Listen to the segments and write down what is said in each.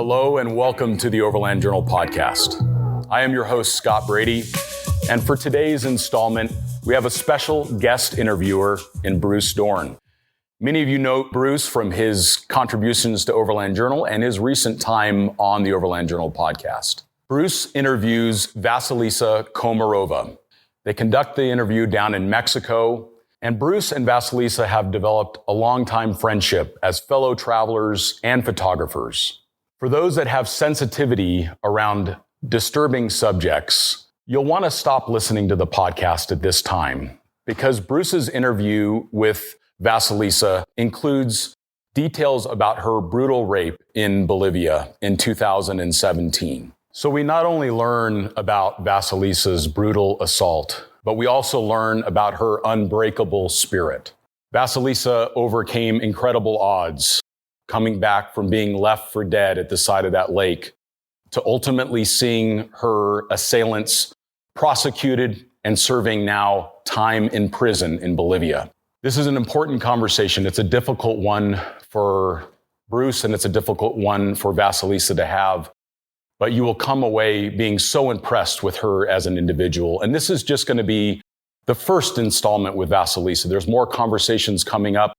Hello and welcome to the Overland Journal podcast. I am your host, Scott Brady, and for today's installment, we have a special guest interviewer in Bruce Dorn. Many of you know Bruce from his contributions to Overland Journal and his recent time on the Overland Journal podcast. Bruce interviews Vasilisa Komarova. They conduct the interview down in Mexico, and Bruce and Vasilisa have developed a long-time friendship as fellow travelers and photographers. For those that have sensitivity around disturbing subjects, you'll want to stop listening to the podcast at this time because Bruce's interview with Vasilisa includes details about her brutal rape in Bolivia in 2017. So we not only learn about Vasilisa's brutal assault, but we also learn about her unbreakable spirit. Vasilisa overcame incredible odds, coming back from being left for dead at the side of that lake to ultimately seeing her assailants prosecuted and serving now time in prison in Bolivia. This is an important conversation. It's a difficult one for Bruce and it's a difficult one for Vasilisa to have. But you will come away being so impressed with her as an individual. And this is just going to be the first installment with Vasilisa. There's more conversations coming up,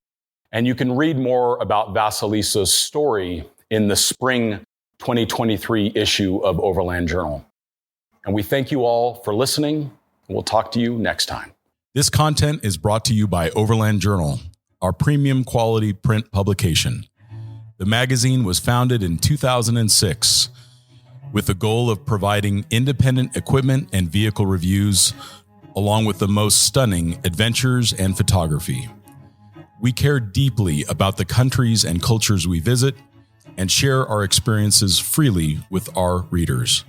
and you can read more about Vasilisa's story in the spring 2023 issue of Overland Journal. And we thank you all for listening. We'll talk to you next time. This content is brought to you by Overland Journal, our premium quality print publication. The magazine was founded in 2006 with the goal of providing independent equipment and vehicle reviews, along with the most stunning adventures and photography. We care deeply about the countries and cultures we visit and share our experiences freely with our readers.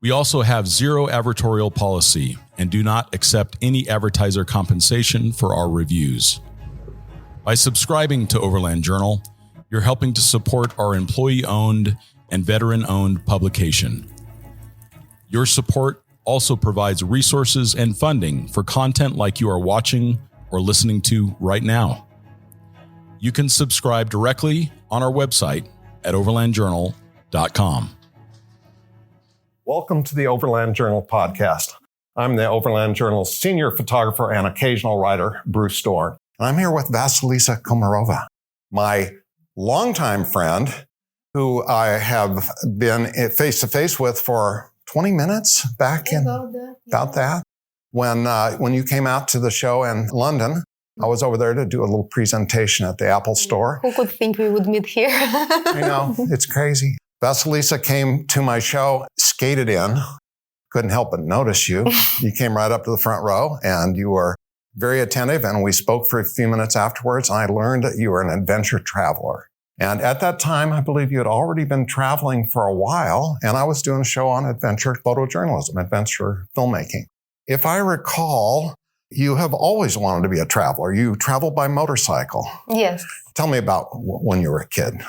We also have zero advertorial policy and do not accept any advertiser compensation for our reviews. By subscribing to Overland Journal, you're helping to support our employee-owned and veteran-owned publication. Your support also provides resources and funding for content like you are watching or listening to right now. You can subscribe directly on our website at overlandjournal.com. Welcome to the Overland Journal podcast. I'm the Overland Journal's senior photographer and occasional writer, Bruce Dorn. And I'm here with Vasilisa Komarova, my longtime friend, who I have been face-to-face with for 20 minutes back in about that. When you came out to the show in London, I was over there to do a little presentation at the Apple store. Who could think we would meet here? I know, it's crazy. Vasilisa came to my show, skated in, couldn't help but notice you. You came right up to the front row and you were very attentive, and we spoke for a few minutes afterwards, and I learned that you were an adventure traveler. And at that time, I believe you had already been traveling for a while, and I was doing a show on adventure photojournalism, adventure filmmaking. If I recall, you have always wanted to be a traveler. You traveled by motorcycle. Yes. Tell me about when you were a kid.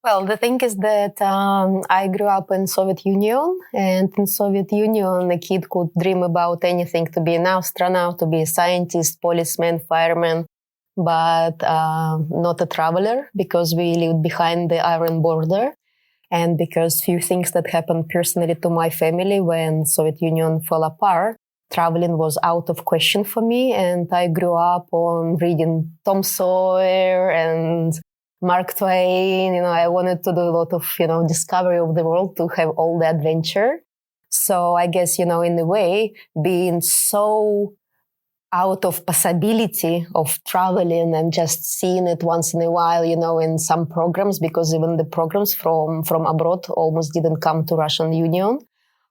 Well, the thing is that I grew up in Soviet Union, and in Soviet Union, a kid could dream about anything, to be an astronaut, to be a scientist, policeman, fireman, but not a traveler, because we lived behind the iron border, and because few things that happened personally to my family when Soviet Union fell apart, traveling was out of question for me, and I grew up on reading Tom Sawyer and Mark Twain. I wanted to do a lot of, discovery of the world, to have all the adventure. So I guess, in a way, being so out of possibility of traveling and just seeing it once in a while, in some programs, because even the programs from abroad almost didn't come to Russian Union.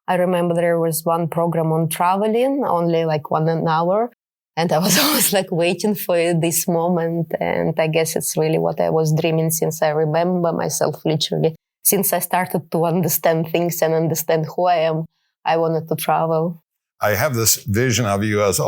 I remember there was one program on traveling, only like 1 hour. And I was always waiting for this moment. And I guess it's really what I was dreaming since I remember myself, literally. Since I started to understand things and understand who I am, I wanted to travel. I have this vision of you as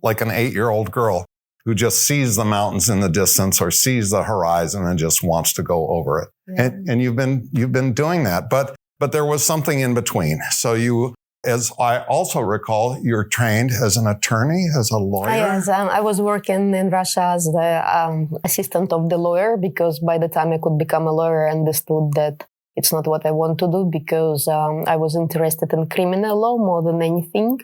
like an 8-year-old girl who just sees the mountains in the distance or sees the horizon and just wants to go over it. Yeah. And you've been doing that, but there was something in between. So you as I also recall, you're trained as an attorney, as a lawyer. Yes, I was working in Russia as the assistant of the lawyer, because by the time I could become a lawyer, I understood that it's not what I want to do, because I was interested in criminal law more than anything.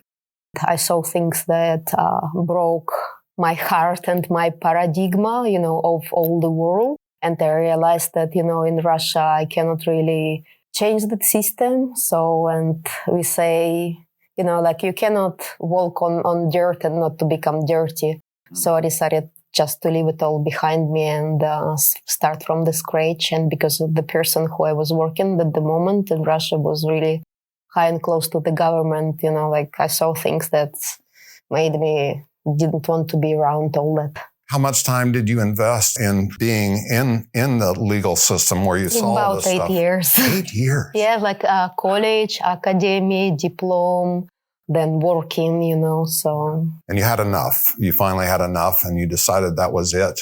I saw things that broke my heart and my paradigm, of all the world. And I realized that, in Russia, I cannot really change the system. So, and we say, you cannot walk on dirt and not to become dirty. So I decided just to leave it all behind me and start from the scratch. And because of the person who I was working at the moment in Russia was really high and close to the government, I saw things that made me didn't want to be around all that. How much time did you invest in being in the legal system where you saw about this stuff? 8 years. 8 years? Yeah, like college, academy, diploma, then working, so. And you had enough. You finally had enough and you decided that was it.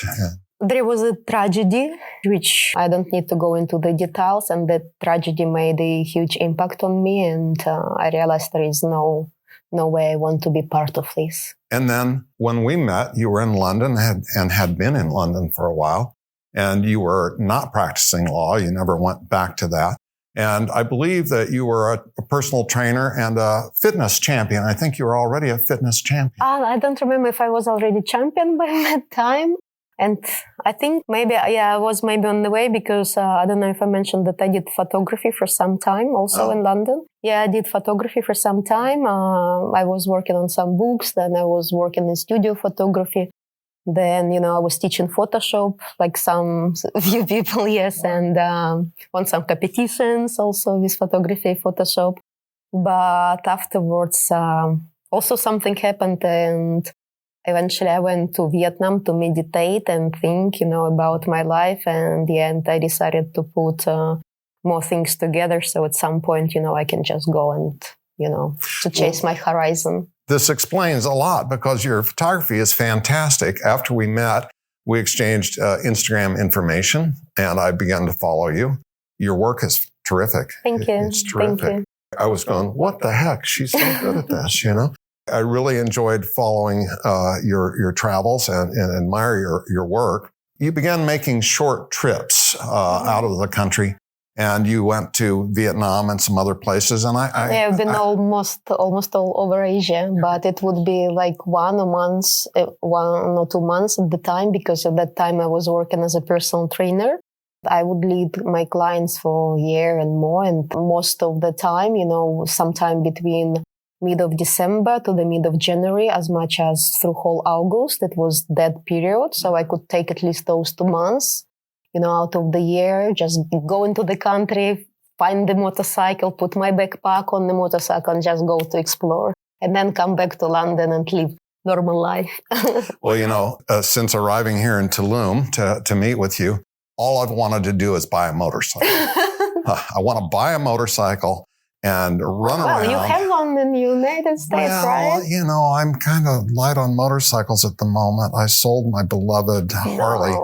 There was a tragedy, which I don't need to go into the details, and that tragedy made a huge impact on me, and I realized there is no way I want to be part of this. And then when we met, you were in London and had been in London for a while, and you were not practicing law. You never went back to that. And I believe that you were a personal trainer and a fitness champion. I think you were already a fitness champion. I don't remember if I was already champion by that time. And I think I was maybe on the way, because I don't know if I mentioned that I did photography for some time also in London. Yeah, I did photography for some time. I was working on some books. Then I was working in studio photography. Then, I was teaching Photoshop, like some few people, yes, and on some competitions also with photography, Photoshop. But afterwards, also something happened, and eventually I went to Vietnam to meditate and think, about my life. And in the end, I decided to put more things together. So at some point, I can just go and, to chase my horizon. This explains a lot, because your photography is fantastic. After we met, we exchanged Instagram information and I began to follow you. Your work is terrific. Thank you. It's terrific. Thank you. I was going, what the heck? She's so good at this, I really enjoyed following your travels and admire your work. You began making short trips out of the country, and you went to Vietnam and some other places. And I've been almost all over Asia, but it would be like 1 or 2 months at the time, because at that time I was working as a personal trainer. I would lead my clients for a year and more, and most of the time, sometime between mid of December to the mid of January, as much as through whole August. It was that period. So I could take at least those 2 months, out of the year, just go into the country, find the motorcycle, put my backpack on the motorcycle and just go to explore, and then come back to London and live normal life. Well, since arriving here in Tulum to meet with you, all I've wanted to do is buy a motorcycle. I want to buy a motorcycle and run around. Well, you have one in the United States, right? I'm kind of light on motorcycles at the moment. I sold my beloved Harley,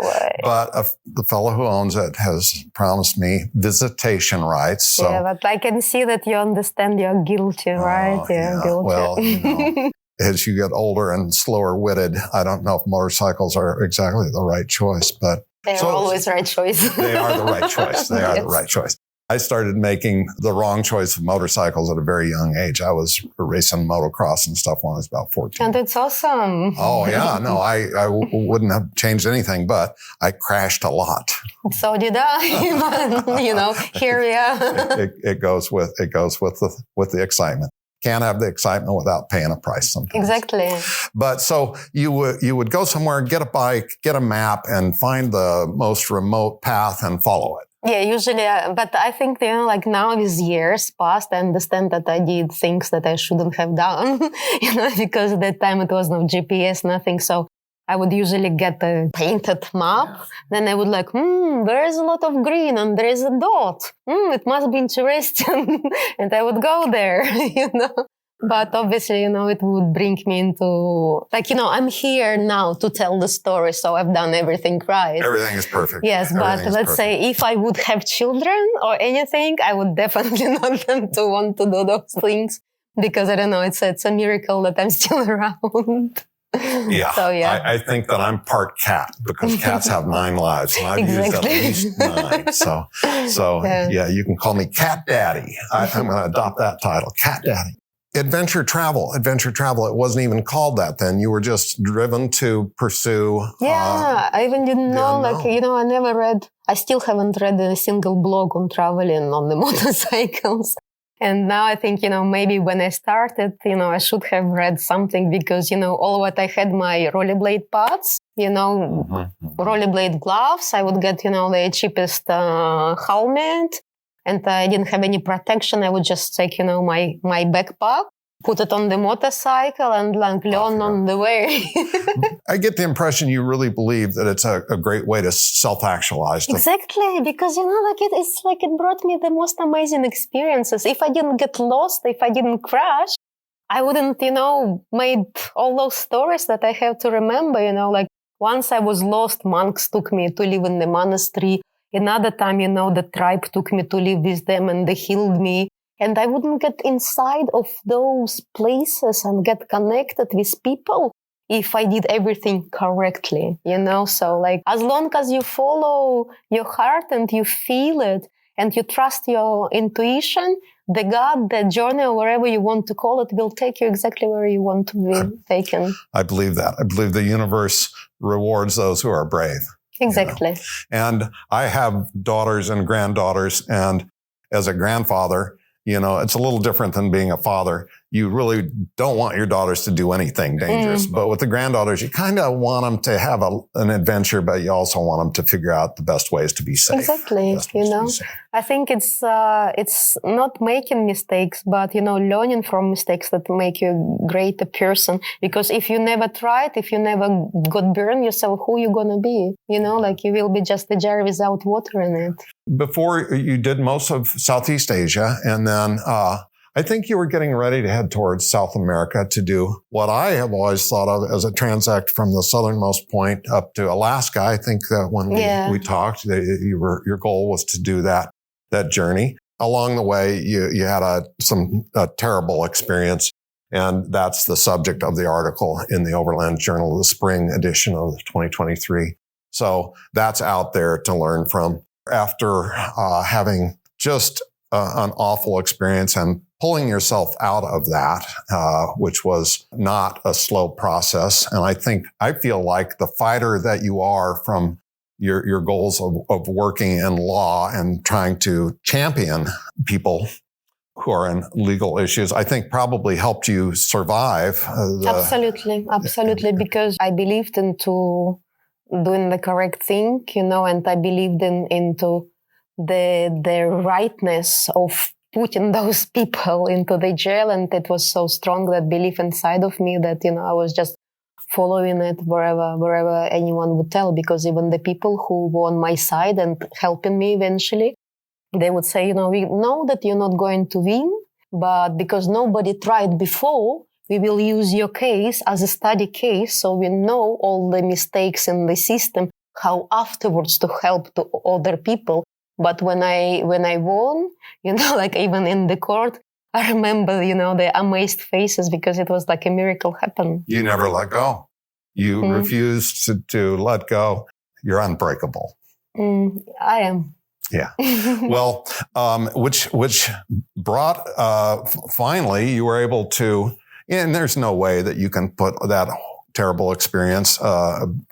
but the fellow who owns it has promised me visitation rights. So. Yeah, but I can see that you understand you're guilty, right? Yeah, guilty. Well, as you get older and slower witted, I don't know if motorcycles are exactly the right choice, but they're always the right choice. They are the right choice. They are the right choice. I started making the wrong choice of motorcycles at a very young age. I was racing motocross and stuff when I was about 14. And it's awesome. Oh, yeah. No, I wouldn't have changed anything, but I crashed a lot. So did I. But, here we are. It goes with the excitement. Can't have the excitement without paying a price sometimes. Exactly. But so you would go somewhere, get a bike, get a map, and find the most remote path and follow it. Yeah, usually, but I think, like now with years past, I understand that I did things that I shouldn't have done, because at that time it was no GPS, nothing. So I would usually get a painted map. Then I would like, there is a lot of green and there is a dot. It must be interesting. And I would go there, But obviously, it would bring me into, I'm here now to tell the story, so I've done everything right. Everything is perfect. Yes, but let's say if I would have children or anything, I would definitely not them to want to do those things. because I don't know, it's a miracle that I'm still around. Yeah. So, yeah. I think that I'm part cat because cats have 9 lives and I've used at least 9. So yeah, you can call me Cat Daddy. I'm going to adopt that title, Cat Daddy. Adventure travel. It wasn't even called that then. You were just driven to pursue. Yeah, I even didn't know, I still haven't read a single blog on traveling on the motorcycles. And now I think, maybe when I started, I should have read something because, all what I had my rollerblade pads, rollerblade gloves. I would get, the cheapest helmet. And I didn't have any protection. I would just take, my backpack, put it on the motorcycle and learn on the way. I get the impression you really believe that it's a great way to self-actualize. Exactly. Because, it's like it brought me the most amazing experiences. If I didn't get lost, if I didn't crash, I wouldn't, made all those stories that I have to remember, once I was lost, monks took me to live in the monastery. Another time, the tribe took me to live with them and they healed me. And I wouldn't get inside of those places and get connected with people if I did everything correctly, So as long as you follow your heart and you feel it and you trust your intuition, the God, the journey, or wherever you want to call it, will take you exactly where you want to be taken. I believe that. I believe the universe rewards those who are brave. Exactly. And I have daughters and granddaughters. And as a grandfather, it's a little different than being a father. You really don't want your daughters to do anything dangerous. But with the granddaughters, you kind of want them to have an adventure, but you also want them to figure out the best ways to be safe. Exactly. I think it's not making mistakes, but, learning from mistakes that make you a greater person. Because if you never tried, if you never got burned yourself, who you going to be? You will be just a jar without water in it. Before you did most of Southeast Asia, and then I think you were getting ready to head towards South America to do what I have always thought of as a transect from the southernmost point up to Alaska. I think that when we talked, your goal was to do that journey. Along the way, you had a terrible experience, and that's the subject of the article in the Overland Journal, the spring edition of 2023. So that's out there to learn from. After having just an awful experience and pulling yourself out of that, which was not a slow process. And I feel like the fighter that you are from your goals of working in law and trying to champion people who are in legal issues, I think probably helped you survive. Absolutely. Because I believed into doing the correct thing, and I believed into the rightness of putting those people into the jail. And it was so strong, that belief inside of me, that, I was just following it wherever anyone would tell, because even the people who were on my side and helping me eventually, they would say, we know that you're not going to win, but because nobody tried before, we will use your case as a study case, so we know all the mistakes in the system, how afterwards to help to other people. But when I won, even in the court, I remember, the amazed faces, because it was like a miracle happened. You never let go. You refused to let go. You're unbreakable. I am. Yeah. Well, which brought, finally, you were able to, and there's no way that you can put that terrible experience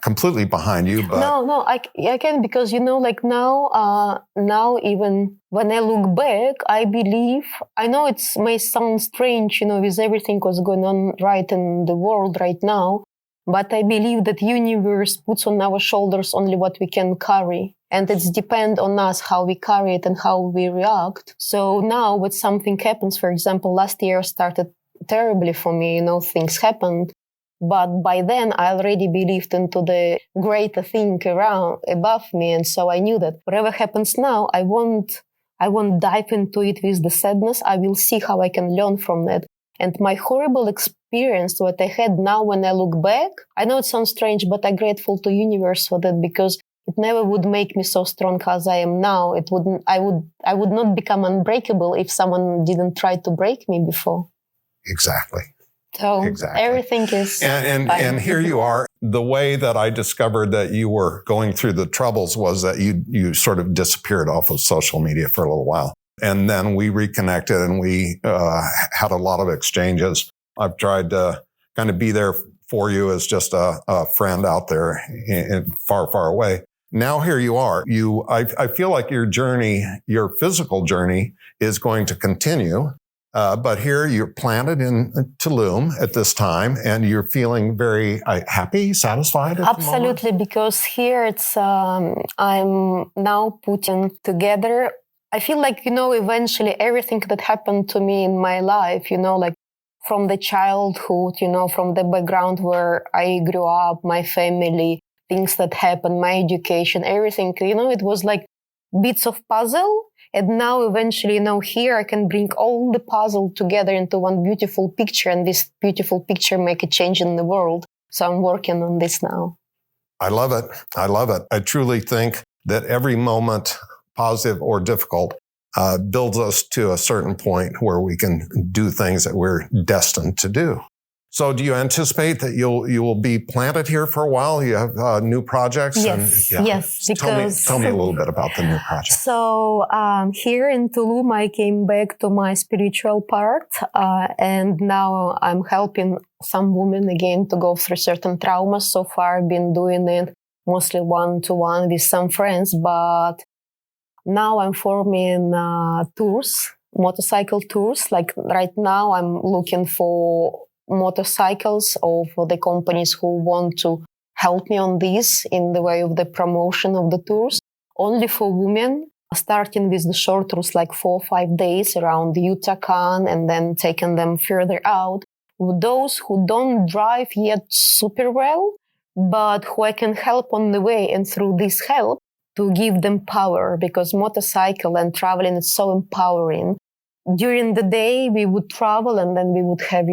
completely behind you. But no, I can, because now even when I look back, I believe, I know it may sound strange, with everything what's going on right in the world right now, but I believe that universe puts on our shoulders only what we can carry. And it's depend on us how we carry it and how we react. So now when something happens, for example, last year started terribly for me, things happened. But by then I already believed into the greater thing above me. And so I knew that whatever happens now, I won't dive into it with the sadness. I will see how I can learn from that. And my horrible experience, what I had now when I look back, I know it sounds strange, but I'm grateful to universe for that, because it never would make me so strong as I am now. I would not become unbreakable if someone didn't try to break me before. Exactly. So everything is and here you are. The way that I discovered that you were going through the troubles was that you sort of disappeared off of social media for a little while. And then we reconnected and we had a lot of exchanges. I've tried to kind of be there for you as just a friend out there far, far away. Now here you are. I feel like your journey, your physical journey is going to continue. But here you're planted in Tulum at this time and you're feeling very happy, satisfied at Absolutely, the moment? because here it's, I'm now putting together. I feel like, eventually everything that happened to me in my life, like from the childhood, from the background where I grew up, my family, things that happened, my education, everything, it was like bits of puzzle. And now eventually, here I can bring all the puzzle together into one beautiful picture, and this beautiful picture make a change in the world. So I'm working on this now. I love it. I love it. I truly think that every moment, positive or difficult, builds us to a certain point where we can do things that we're destined to do. So do you anticipate that you will be planted here for a while? You have new projects? Yes. Because tell me a little bit about the new project. So here in Tulum, I came back to my spiritual part, and now I'm helping some women again to go through certain traumas. So far, I've been doing it mostly one-to-one with some friends, but now I'm forming tours, motorcycle tours. Like right now, I'm looking for motorcycles or for the companies who want to help me on this in the way of the promotion of the tours, only for women, starting with the short tours like 4 or 5 days around Yucatan and then taking them further out. Those who don't drive yet super well, but who I can help on the way, and through this help to give them power, because motorcycle and traveling is so empowering. During the day, we would travel and then we would have,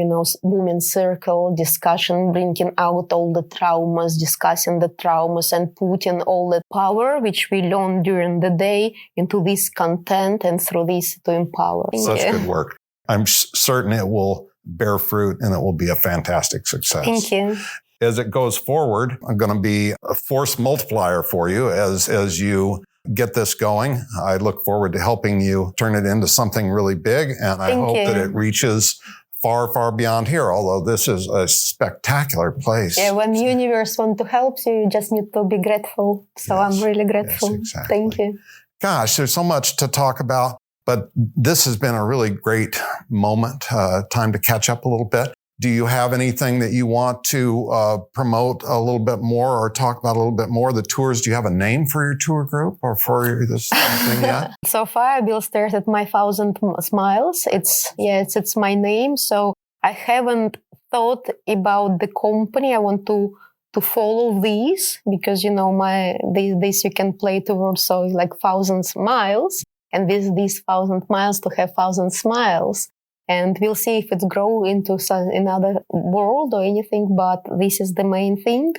women's circle discussion, bringing out all the traumas, discussing the traumas and putting all the power, which we learn during the day, into this content and through this to empower. Such good work. I'm certain it will bear fruit and it will be a fantastic success. Thank you. As it goes forward, I'm going to be a force multiplier for you as you get this going. I look forward to helping you turn it into something really big, and I hope that it reaches far, far beyond here, although this is a spectacular place. Yeah, when the universe wants to help you, you just need to be grateful. So yes, I'm really grateful. Yes, exactly. Thank you. Gosh, there's so much to talk about, but this has been a really great moment, time to catch up a little bit. Do you have anything that you want to promote a little bit more or talk about a little bit more? The tours, do you have a name for your tour group or for this thing yet? So far, I will start at my 1,000 Smiles. It's my name. So I haven't thought about the company. I want to follow these because, this you can play towards, so like 1,000 miles. And with these 1,000 miles to have 1,000 smiles. And we'll see if it's grow into another world or anything, but this is the main thing.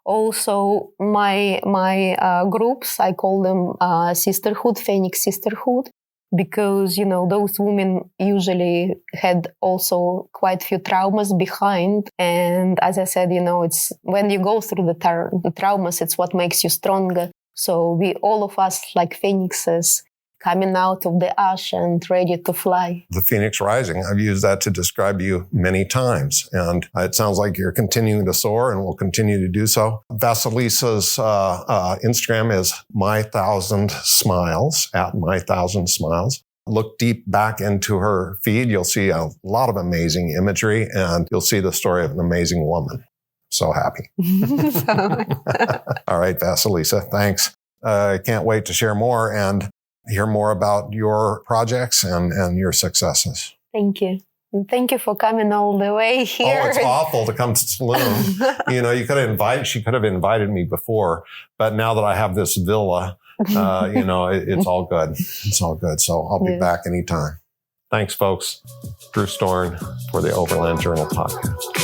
Also, my groups, I call them sisterhood, Phoenix Sisterhood, because, those women usually had also quite a few traumas behind. And as I said, it's when you go through the traumas, it's what makes you stronger. So all of us, like phoenixes, coming out of the ash and ready to fly. The Phoenix Rising, I've used that to describe you many times. And it sounds like you're continuing to soar and will continue to do so. Vasilisa's Instagram is my1000smiles, at my1000smiles. Look deep back into her feed. You'll see a lot of amazing imagery and you'll see the story of an amazing woman. So happy. All right, Vasilisa, thanks. I can't wait to share more and hear more about your projects and your successes. Thank you. And thank you for coming all the way here. Oh, it's awful to come to Tulum. She could have invited me before, but now that I have this villa, it's all good. It's all good. So I'll be back anytime. Thanks, folks. Bruce Dorn for the Overland Journal podcast.